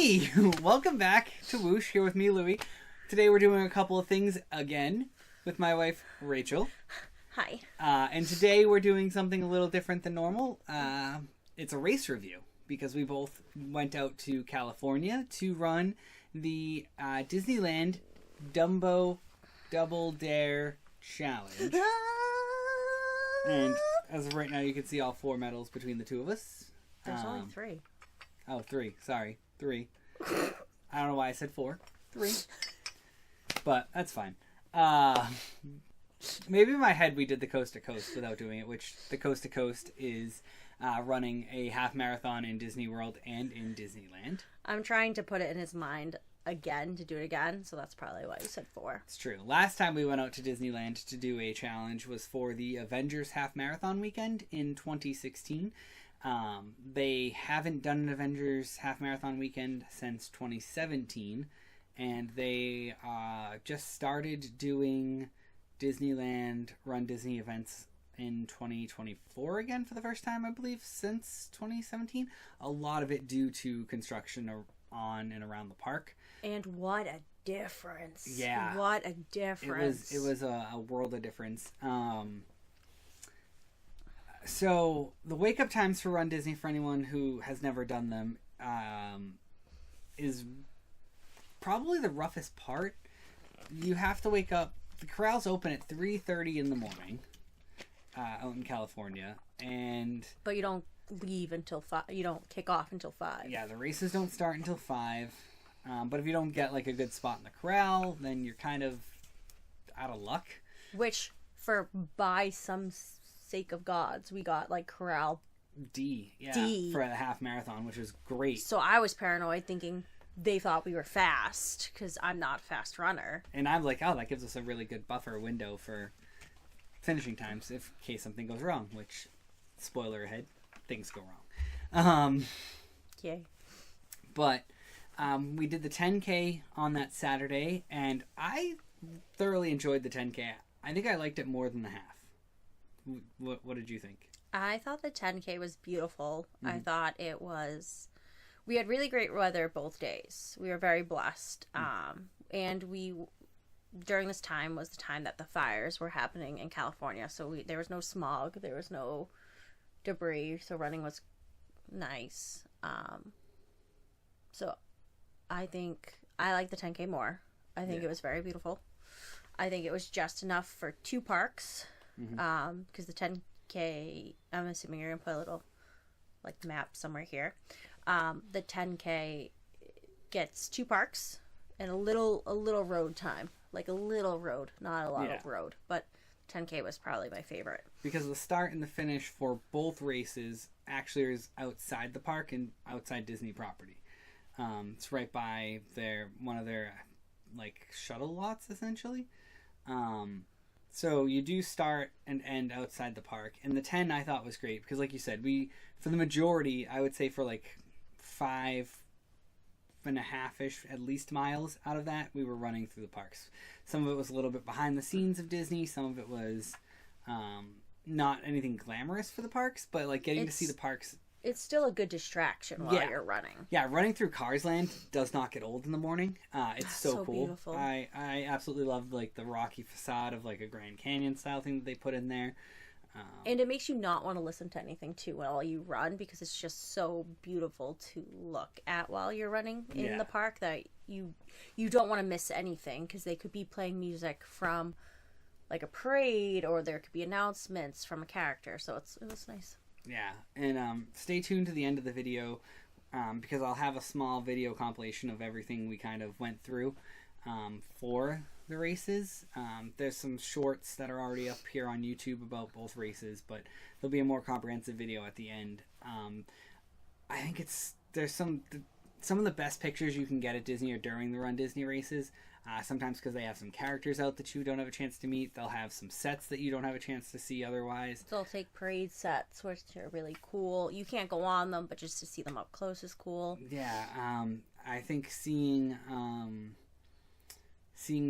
Hey, welcome back to Whoosh, here with me, Louie. Today we're doing a couple of things again with my wife, Rachel. Hi. And today we're doing something a little different than normal. It's a race review because we both went out to California to run the Disneyland Dumbo Double Dare Challenge. And as of right now, you can see all 4 medals between the two of us. There's only 3. Oh, 3. Sorry. 3. I don't know why I said 4. 3. But that's fine. Maybe in my head we did the coast to coast without doing it, which the coast to coast is running a half marathon in Disney World and in Disneyland. I'm trying to put it in his mind again to do it again, so that's probably why you said 4. It's true. Last time we went out to Disneyland to do a challenge was for the Avengers half marathon weekend in 2016. They haven't done an Avengers half marathon weekend since 2017, and they just started doing Disneyland RunDisney events in 2024 again for the first time, I believe, since 2017. A lot of it due to construction on and around the park. And what a difference. Yeah. What a difference. It was a world of difference. So the wake up times for RunDisney, for anyone who has never done them, is probably the roughest part. You have to wake up. The corrals open at 3:30 in the morning out in California, but you don't leave until 5. You don't kick off until 5. Yeah, the races don't start until 5. But if you don't get like a good spot in the corral, then you're kind of out of luck. Which, by some sake of gods, we got like corral D for the half marathon, which was great. So I was paranoid, thinking they thought we were fast because I'm not a fast runner. And I'm like, oh, that gives us a really good buffer window for finishing times in case something goes wrong. Which, spoiler ahead, things go wrong. Yay! But we did the 10K on that Saturday, and I thoroughly enjoyed the 10K. I think I liked it more than the half. What did you think? I thought the 10K was beautiful. Mm-hmm. I thought it was... We had really great weather both days. We were very blessed. And during this time was the time that the fires were happening in California. So there was no smog. There was no debris. So running was nice. So I think I like the 10K more. I think it was very beautiful. I think it was just enough for 2 parks. Because the 10K, I'm assuming you're going to put a little like map somewhere here. The 10K gets 2 parks and a little road time, like a little road, not a lot of road, but 10K was probably my favorite because the start and the finish for both races actually is outside the park and outside Disney property. It's right by one of their like shuttle lots essentially. So you do start and end outside the park. And the 10 I thought was great because, like you said, for the majority, I would say for like 5.5-ish at least miles out of that, we were running through the parks. Some of it was a little bit behind the scenes of Disney. Some of it was not anything glamorous for the parks, but like getting to see the parks. It's still a good distraction while you're running. Yeah, running through Cars Land does not get old in the morning. It's so cool. Beautiful. I absolutely love like the rocky facade of like a Grand Canyon style thing that they put in there. And it makes you not want to listen to anything too while you run because it's just so beautiful to look at while you're running in the park that you don't want to miss anything because they could be playing music from like a parade or there could be announcements from a character. So it was nice. Yeah, and stay tuned to the end of the video because I'll have a small video compilation of everything we kind of went through for the races. There's some shorts that are already up here on YouTube about both races, but there'll be a more comprehensive video at the end. I think there's some of the best pictures you can get at Disney are during the RunDisney races. Sometimes because they have some characters out that you don't have a chance to meet. They'll have some sets that you don't have a chance to see otherwise. They'll take parade sets, which are really cool. You can't go on them, but just to see them up close is cool. Yeah, I think seeing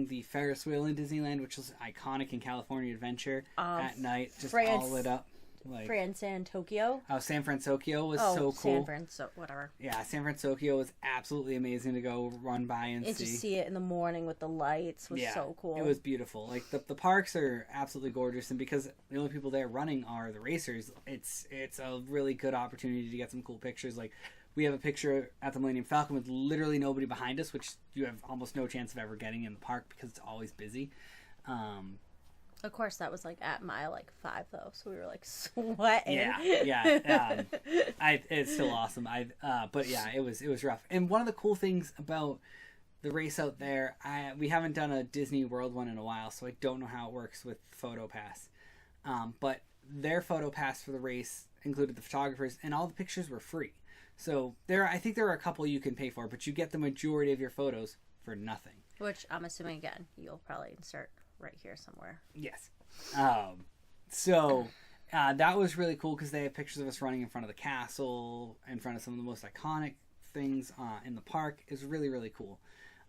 the Ferris wheel in Disneyland, which was iconic in California Adventure, at night, just all lit up. Like Fran Tokyo. Oh, San Francisco was so cool. San Francisco, whatever. Yeah, San Francisco was absolutely amazing to go run by and see. To see it in the morning with the lights was so cool. It was beautiful. Like the parks are absolutely gorgeous, and because the only people there running are the racers, it's a really good opportunity to get some cool pictures. Like we have a picture at the Millennium Falcon with literally nobody behind us, which you have almost no chance of ever getting in the park because it's always busy. Of course, that was like at mile 5 though, so we were like sweating. Yeah. It's still awesome. But yeah, it was rough. And one of the cool things about the race out there, we haven't done a Disney World one in a while, so I don't know how it works with PhotoPass. But their PhotoPass for the race included the photographers, and all the pictures were free. So I think there are a couple you can pay for, but you get the majority of your photos for nothing. Which I'm assuming again you'll probably insert right here somewhere. Yes. So that was really cool because they have pictures of us running in front of the castle, in front of some of the most iconic things in the park. Is really, really cool.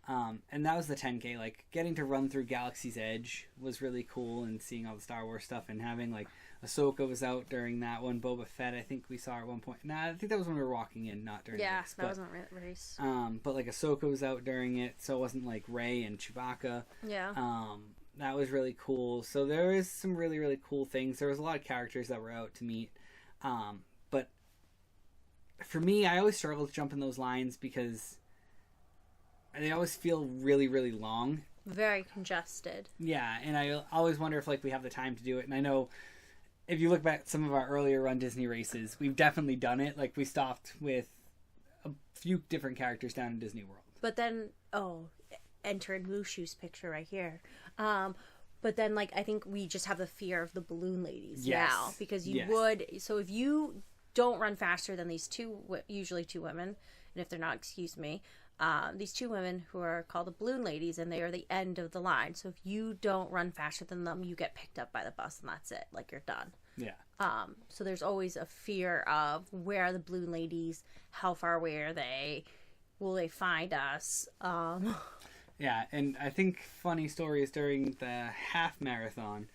And that was the 10K. Like getting to run through Galaxy's Edge was really cool, and seeing all the Star Wars stuff, and having like Ahsoka was out during that one. Boba Fett, I think we saw at one point. Nah, I think that was when we were walking in, not during the race. Yeah, that wasn't a race. But like Ahsoka was out during it, so it wasn't like Rey and Chewbacca. Yeah. That was really cool. So there is some really, really cool things. There was a lot of characters that were out to meet. But for me, I always struggle to jump in those lines because they always feel really, really long. Very congested. Yeah, and I always wonder if like we have the time to do it. And I know if you look back at some of our earlier Run Disney races, we've definitely done it. Like we stopped with a few different characters down in Disney World. But then, enter in Whoosh's picture right here. But then, like, I think we just have the fear of the balloon ladies now. Because you would... So if you don't run faster than these usually two women, and if they're not, excuse me, these two women who are called the balloon ladies, and they are the end of the line. So if you don't run faster than them, you get picked up by the bus, and that's it. Like, you're done. Yeah. So there's always a fear of where are the balloon ladies? How far away are they? Will they find us? Yeah, and I think funny story is during the half marathon,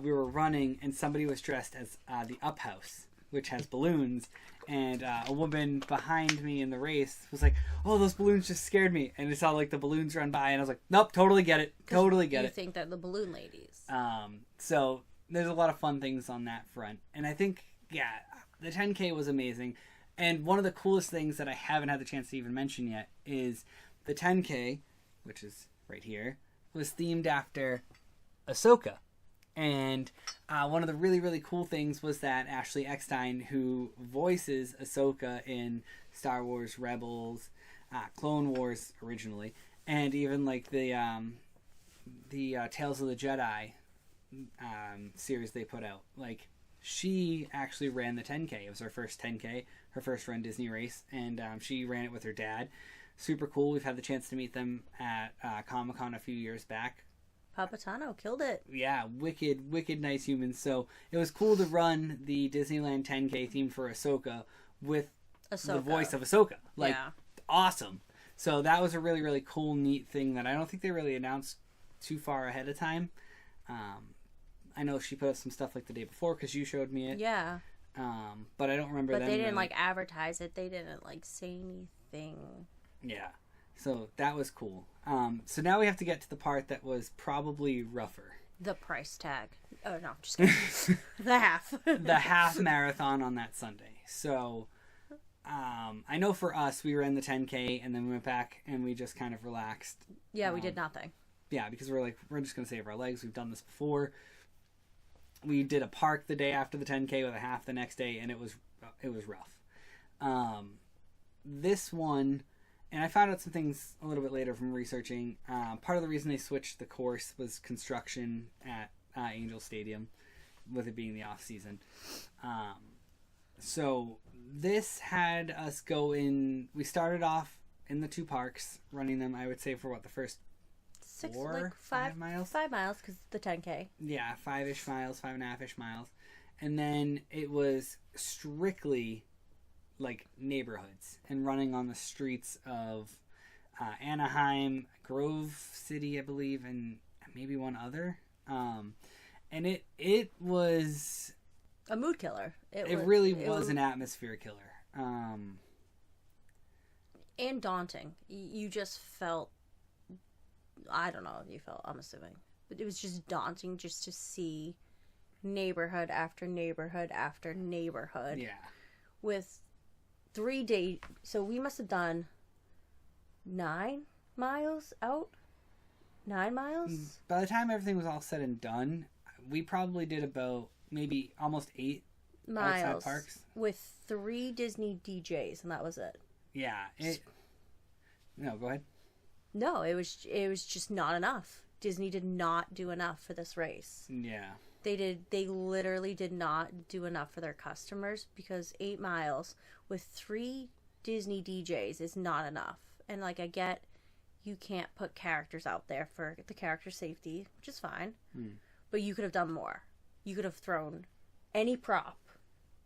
we were running and somebody was dressed as the Up House, which has balloons, and a woman behind me in the race was like, "Oh, those balloons just scared me," and I saw like the balloons run by, and I was like, "Nope, totally get it, totally get it." You think they're the balloon ladies. So there's a lot of fun things on that front, and I think the 10K was amazing, and one of the coolest things that I haven't had the chance to even mention yet is the 10K, which is right here, was themed after Ahsoka. And one of the really, really cool things was that Ashley Eckstein, who voices Ahsoka in Star Wars Rebels, Clone Wars originally, and even like the Tales of the Jedi series they put out, like she actually ran the 10K. It was her first 10K, her first Run Disney race, and she ran it with her dad. Super cool. We've had the chance to meet them at Comic-Con a few years back. Papatano killed it. Yeah, wicked nice humans. So it was cool to run the Disneyland 10K theme for Ahsoka with the voice of Ahsoka. Like, awesome. So that was a really, really cool, neat thing that I don't think they really announced too far ahead of time. I know she put up some stuff like the day before because you showed me it. Yeah. But I don't remember them. But they didn't really advertise it. They didn't say anything. Yeah. So that was cool. So now we have to get to the part that was probably rougher. The price tag. Oh, no, just kidding. The half. The half marathon on that Sunday. So I know for us, we were in the 10K and then we went back and we just kind of relaxed. Yeah, we did nothing. Yeah, because we're just going to save our legs. We've done this before. We did a park the day after the 10K with a half the next day, and it was rough. This one... And I found out some things a little bit later from researching. Part of the reason they switched the course was construction at Angel Stadium, with it being the off season. So this had us go in. We started off in the two parks, running them. I would say for the first 5 miles. 5 miles because the 10K. Yeah, 5-ish miles, 5.5-ish miles, and then it was strictly like neighborhoods and running on the streets of Anaheim, Grove City, I believe, and maybe one other. And it was a mood killer. It really was an atmosphere killer. And daunting. You just felt, I don't know if you felt, I'm assuming, but it was just daunting just to see neighborhood after neighborhood after neighborhood. Yeah. With 3 days, so we must have done 9 miles out. 9 miles? By the time everything was all said and done, we probably did about maybe almost 8 miles outside parks. With 3 Disney DJs, and that was it. Yeah. No, go ahead. No, it was just not enough. Disney did not do enough for this race. Yeah. They literally did not do enough for their customers, because 8 miles with 3 Disney DJs is not enough. And like, I get you can't put characters out there for the character safety, which is fine. But you could have done more. You could have thrown any prop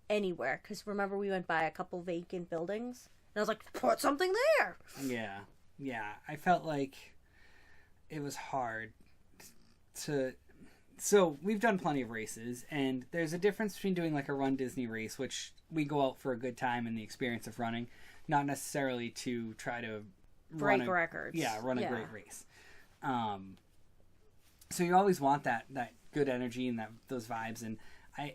anywhere, because remember we went by a couple vacant buildings and I was like, put something there. Yeah, I felt like it was hard to... So we've done plenty of races, and there's a difference between doing like a Run Disney race, which we go out for a good time and the experience of running, not necessarily to try to break records. Yeah, run a great race. So you always want that good energy and those vibes, and I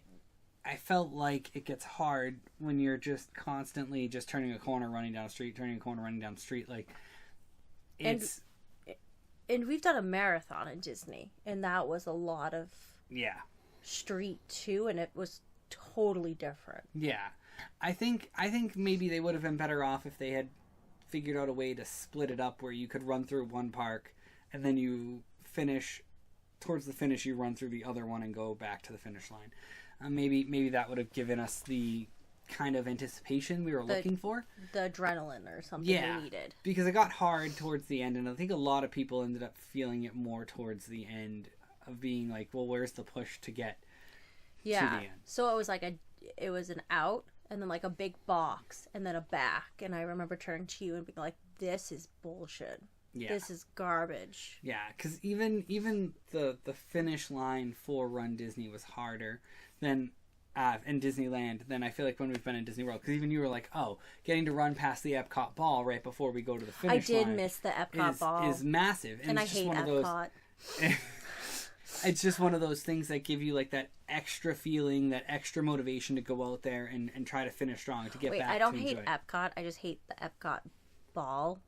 felt like it gets hard when you're just constantly just turning a corner, running down the street, turning a corner, running down the street. Like, it's... And we've done a marathon at Disney, and that was a lot of street too, and it was totally different. Yeah. I think maybe they would have been better off if they had figured out a way to split it up where you could run through one park and then you finish, towards the finish you run through the other one and go back to the finish line. Maybe that would have given us the kind of anticipation we were looking for. The adrenaline or something we needed. Because it got hard towards the end, and I think a lot of people ended up feeling it more towards the end, of being like, well, where's the push to get to the end? So it was like it was an out, and then like a big box, and then a back, and I remember turning to you and being like, this is bullshit. Yeah. This is garbage. Yeah, because even the finish line for Run Disney was harder than in Disneyland than I feel like when we've been in Disney World. Because even you were like, oh, getting to run past the Epcot ball right before we go to the finish line. I did miss the Epcot ball. Is massive. And I hate Epcot. It's just one of those things that give you like that extra feeling, that extra motivation to go out there and try to finish strong, to get back to enjoy. I don't hate Epcot. I just hate the Epcot ball.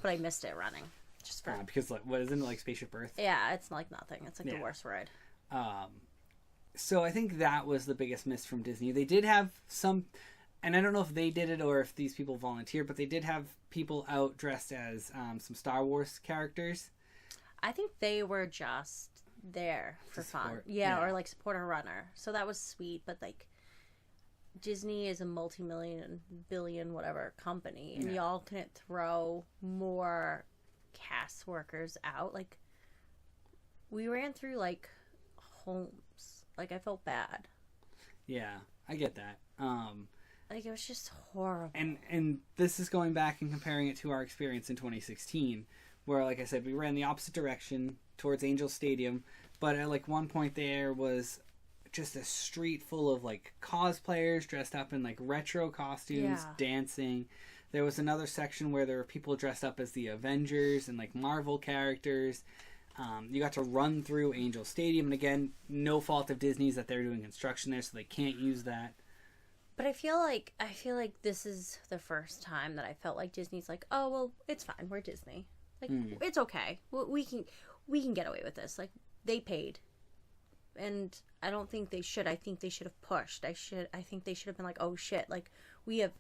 But I missed it running. Just for... because like, what, isn't it like Spaceship Earth? Yeah, it's like nothing. It's like the worst ride. So I think that was the biggest miss from Disney. They did have some, and I don't know if they did it or if these people volunteered, but they did have people out dressed as some Star Wars characters. I think they were just there for fun. Yeah, or like support a runner. So that was sweet, but like Disney is a multi-million, billion, whatever company, and y'all couldn't throw more cast workers out. Like, we ran through like homes. Like, I felt bad. Yeah, I get that. Like, it was just horrible. And this is going back and comparing it to our experience in 2016, where, like I said, we ran the opposite direction towards Angel Stadium, but at like one point there was just a street full of like cosplayers dressed up in like retro costumes, dancing. There was another section where there were people dressed up as the Avengers and like Marvel characters. You got to run through Angel Stadium, and again, no fault of Disney's that they're doing construction there, so they can't use that. But I feel like this is the first time that I felt like Disney's like, oh well, it's fine, we're Disney, like it's okay, we can get away with this. Like, they paid, and I don't think they should. I think they should have pushed. I think they should have been like, oh shit, like we have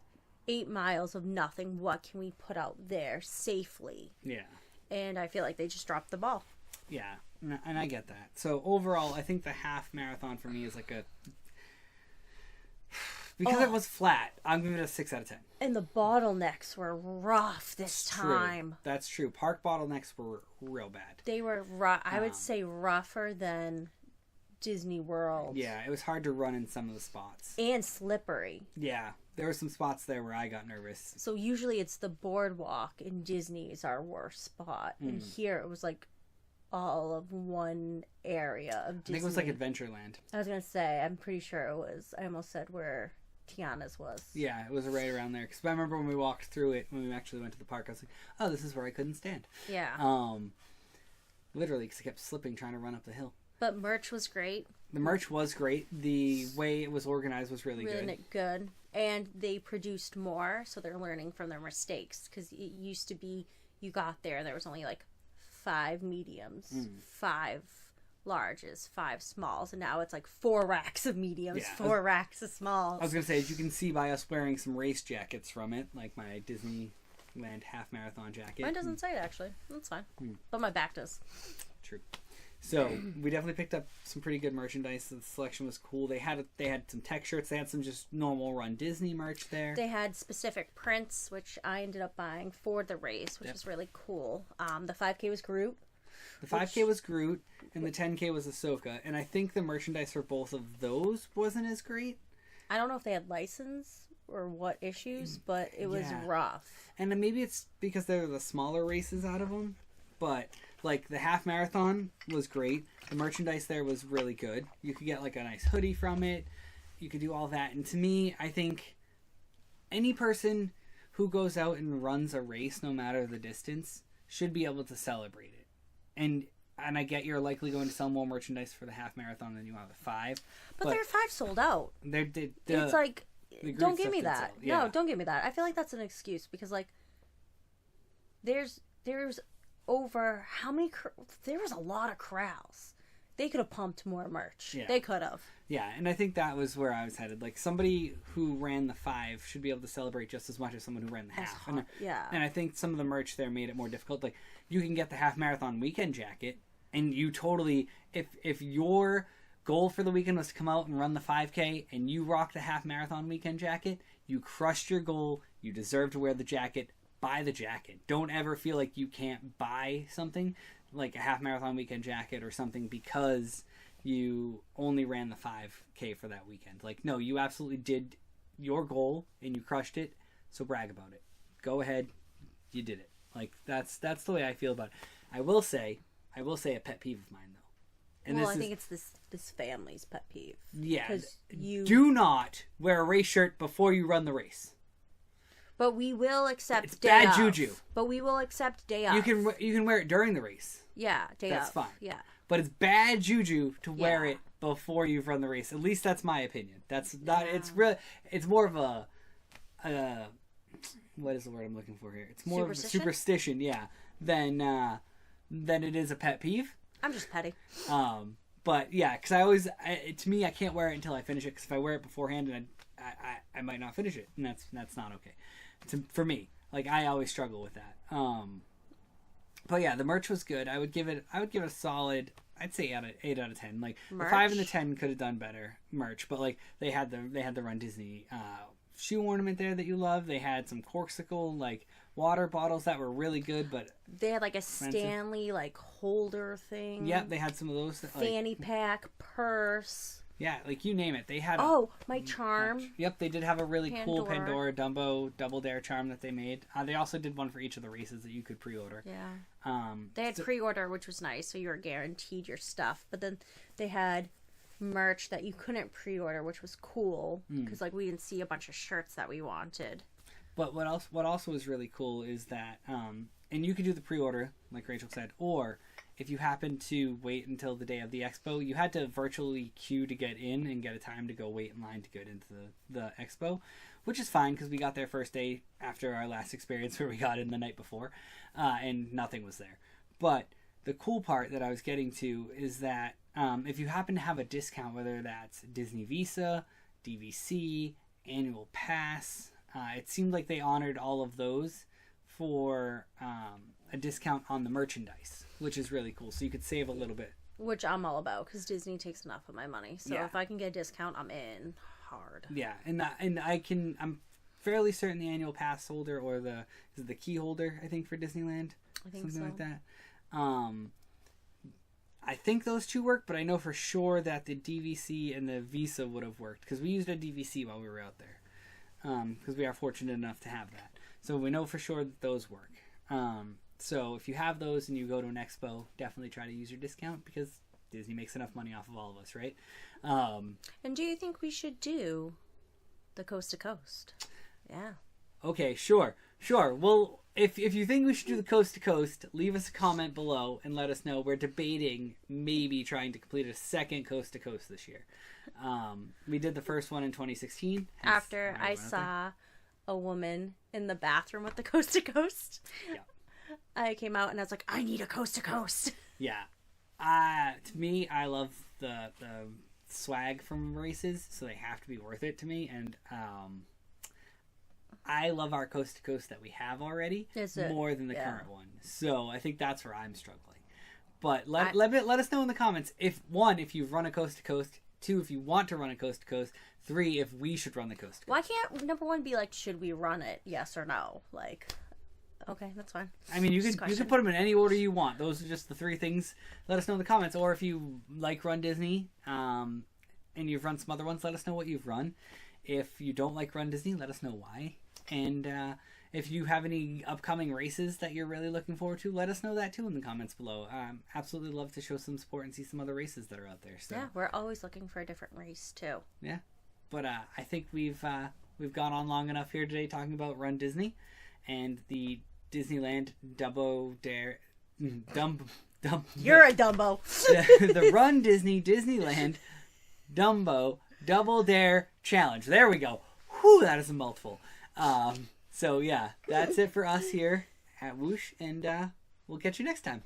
8 miles of nothing. What can we put out there safely? Yeah. And I feel like they just dropped the ball. Yeah, and I get that. So overall, I think the half marathon for me is like a... Because it was flat, I'm giving it a 6 out of 10. And the bottlenecks were rough this time. That's true. Park bottlenecks were real bad. They were rough. I would say rougher than Disney World. Yeah, it was hard to run in some of the spots. And slippery. Yeah, there were some spots there where I got nervous. So usually it's the boardwalk in Disney is our worst spot. And here it was like all of one area of Disney. I think it was like Adventureland. I was going to say, I'm pretty sure it was. I almost said where Tiana's was. Yeah, it was right around there. Because I remember when we walked through it, when we actually went to the park, I was like, oh, this is where I couldn't stand. Yeah. Literally, because I kept slipping trying to run up the hill. But merch was great. The merch was great. The way it was organized was really good. And they produced more, so they're learning from their mistakes. Because it used to be, you got there was only like 5 mediums, 5 larges, 5 smalls, and now it's like 4 racks of mediums, 4 racks of smalls. I was going to say, as you can see by us wearing some race jackets from it, like my Disneyland half marathon jacket. Mine doesn't say it, actually. That's fine. But my back does. True. So we definitely picked up some pretty good merchandise. The selection was cool. They had some tech shirts. They had some just normal Run Disney merch there. They had specific prints, which I ended up buying for the race, which was really cool. The 5K was Groot. The 5K was Groot, and the 10K was Ahsoka. And I think the merchandise for both of those wasn't as great. I don't know if they had license or what issues, but it was rough. And then maybe it's because they're the smaller races out of them, but like the half marathon was great. The merchandise there was really good. You could get like a nice hoodie from it. You could do all that. And to me, I think any person who goes out and runs a race, no matter the distance, should be able to celebrate it. And I get you're likely going to sell more merchandise for the half marathon than you are the 5. But their 5 sold out. It's like, don't give me that. Yeah. No, don't give me that. I feel like that's an excuse because like there's over how many? There was a lot of corrals. They could have pumped more merch. Yeah. They could have. Yeah, and I think that was where I was headed. Like somebody who ran the 5 should be able to celebrate just as much as someone who ran the half. And I think some of the merch there made it more difficult. Like you can get the half marathon weekend jacket, and you totally if your goal for the weekend was to come out and run the 5K, and you rock the half marathon weekend jacket, you crushed your goal. You deserve to wear the jacket. Buy the jacket. Don't ever feel like you can't buy something like a half marathon weekend jacket or something because you only ran the 5K for that weekend. Like, no, you absolutely did your goal and you crushed it. So brag about it. Go ahead. You did it. Like that's the way I feel about it. I will say a pet peeve of mine though. And I think it's this family's pet peeve. Yeah. You do not wear a race shirt before you run the race. But we will accept it's day bad off. Juju. But we will accept day off. You can wear it during the race. Yeah, day off. That's fine. Yeah. But it's bad juju to wear it before you've run the race. At least that's my opinion. That's not. It's more of a. What is the word I'm looking for here? It's more of a superstition. Yeah. Than it is a pet peeve. I'm just petty. But yeah, because to me, I can't wear it until I finish it. Because if I wear it beforehand, and I might not finish it, and that's not okay. For me, like I always struggle with that. But yeah, the merch was good. I would give it a solid. I'd say 8 out of 10. Like merch? The 5 and the 10 could have done better merch, but like they had the Run Disney shoe ornament there that you love. They had some corksicle like water bottles that were really good, but they had like a Stanley like holder thing. Yep, they had some of those. Fanny pack, purse. Yeah, like you name it. They had my charm. Yep, they did have a really cool Pandora Dumbo Double Dare charm that they made. They also did one for each of the races that you could pre-order. Yeah. They had pre-order, which was nice, so you were guaranteed your stuff. But then they had merch that you couldn't pre-order, which was cool because like we didn't see a bunch of shirts that we wanted. But what also was really cool is that and you could do the pre-order, like Rachel said, or if you happen to wait until the day of the expo, you had to virtually queue to get in and get a time to go wait in line to get into the expo, which is fine because we got there first day after our last experience where we got in the night before, and nothing was there. But the cool part that I was getting to is that if you happen to have a discount, whether that's Disney Visa, DVC, annual pass, it seemed like they honored all of those for a discount on the merchandise, which is really cool. So you could save a little bit. Which I'm all about because Disney takes enough of my money. So if I can get a discount, I'm in hard. Yeah, and I'm fairly certain the annual pass holder or the key holder, I think, for Disneyland. I think something like that. I think those two work, but I know for sure that the DVC and the Visa would have worked because we used a DVC while we were out there because we are fortunate enough to have that. So we know for sure that those work. So if you have those and you go to an expo, definitely try to use your discount because Disney makes enough money off of all of us, right? And do you think we should do the coast to coast? Yeah. Okay, sure. Well, if you think we should do the coast to coast, leave us a comment below and let us know. We're debating maybe trying to complete a second coast to coast this year. We did the first one in 2016. After I saw a woman in the bathroom with the coast to coast. Yeah. I came out and I was like, I need a coast to coast. Yeah. To me, I love the swag from races, so they have to be worth it to me. And I love our coast to coast that we have already more than the current one. So I think that's where I'm struggling. But let us know in the comments if you've run a coast to coast, 2, if you want to run a coast to coast, 3, if we should run the coast to coast. Why can't number 1 be like, should we run it? Yes or no? Like, okay, that's fine. I mean, you can put them in any order you want. Those are just the 3 things. Let us know in the comments. Or if you like RunDisney and you've run some other ones, let us know what you've run. If you don't like RunDisney, let us know why. And if you have any upcoming races that you're really looking forward to, let us know that too in the comments below. Absolutely love to show some support and see some other races that are out there. So. Yeah, we're always looking for a different race too. Yeah, but I think we've gone on long enough here today talking about RunDisney and the Disneyland Dumbo Dare. You're a Dumbo. The RunDisney Disneyland Dumbo Double Dare Challenge. There we go. Whew, that is a mouthful. So yeah, that's it for us here at Whoosh, and we'll catch you next time.